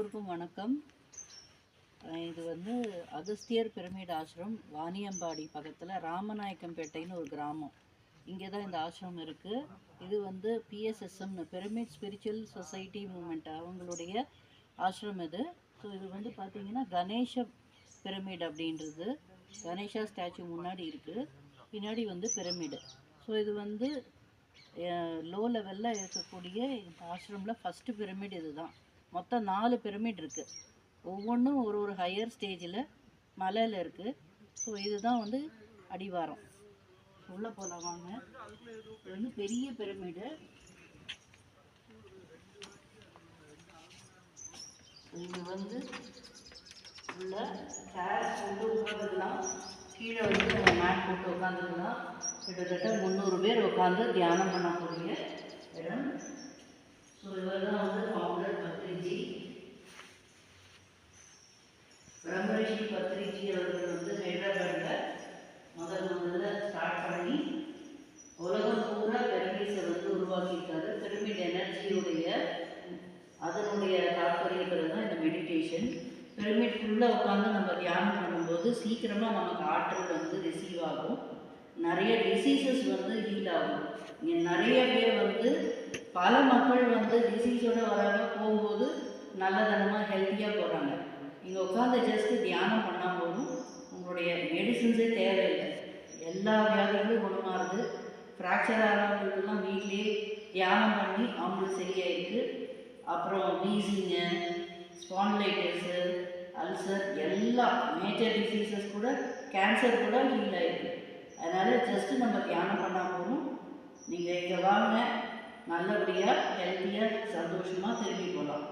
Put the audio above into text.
எல்லோருக்கும் வணக்கம். இது வந்து அகஸ்தியர் பிரமிட் ஆசிரம், வாணியம்பாடி பக்கத்தில் ராமநாயக்கம்பேட்டைன்னு ஒரு கிராமம். இங்கே தான் இந்த ஆசிரமம் இருக்குது. இது வந்து பிஎஸ்எஸ்எம்னு பிரமிட் ஸ்பிரிச்சுவல் சொசைட்டி மூமெண்ட் அவங்களுடைய ஆசிரமம் இது. ஸோ இது வந்து பார்த்திங்கன்னா கணேஷ பிரமிட் அப்படின்றது கணேஷா ஸ்டாச்சு முன்னாடி இருக்குது, பின்னாடி வந்து பிரமிடு. ஸோ இது வந்து லோ லெவலில் இருக்கக்கூடிய இந்த ஆசிரமில் ஃபஸ்ட்டு பிரமிட் இது தான். மொத்தம் 4 பிரமிட் இருக்குது. ஒவ்வொன்றும் ஒரு ஹையர் ஸ்டேஜில் மலையில் இருக்குது. ஸோ இதுதான் வந்து அடிவாரம். உள்ளே போகலாம் வாங்க. இது வந்து பெரிய பிரமிடு. இது வந்து உள்ள சேர் போட்டு உட்காந்துக்கலாம், கீழே வந்து நம்ம மேட் போட்டு உட்காந்துக்கலாம். கிட்டத்தட்ட 300 பேர் உட்காந்து தியானம் பண்ணக்கூடிய இடம். ஸோ இவர் தான் வந்து ஃபவுண்டர் பத்ரிஜி. பிரம்மரிஷி பத்ரிஜி அவர்கள் வந்து ஹைதராபாத்தில் முதல்ல ஸ்டார்ட் பண்ணி உலகம் பூரா பிரமிட்ஸை வந்து உருவாக்கியிருக்காரு. பிரமிட் எனர்ஜியுடைய அதனுடைய தாற்பயத்தில் தான் இந்த மெடிடேஷன். பிரமிட்குள்ளே உட்காந்து நம்ம தியானம் பண்ணும்போது சீக்கிரமாக நமக்கு ஆற்றல் வந்து ரிசீவ் ஆகும். நிறைய டிசீசஸ் வந்து ஹீல் ஆகும். இங்கே நிறைய பேர் வந்து பல மக்கள் வந்து டிசீஸோடு வராங்க, போகும்போது நல்லதனமாக ஹெல்த்தியாக போகிறாங்க. இங்கே உட்காந்து ஜஸ்ட்டு தியானம் பண்ணால் போதும், உங்களுடைய மெடிசின்ஸே தேவையில்லை, எல்லா வியாதிகளும் குணமாகுது. ஃப்ராக்சர் ஆகிறவங்களுக்கெல்லாம் வீட்லேயே தியானம் பண்ணி அவங்களுக்கு சரியாயிருக்கு. அப்புறம் வீசிங்கு, ஸ்பான்லைட்டிஸு, அல்சர், எல்லா மேஜர் டிசீசஸ் கூட, கேன்சர் கூட ஹீல் ஆகிருக்கு. அதனால் ஜஸ்ட்டு நம்ம தியானம் பண்ணால் போதும். நீங்கள் இங்கே வாங்க, நல்லபடியாக ஹெல்த்தியாக சந்தோஷமாக திரும்பி போகலாம்.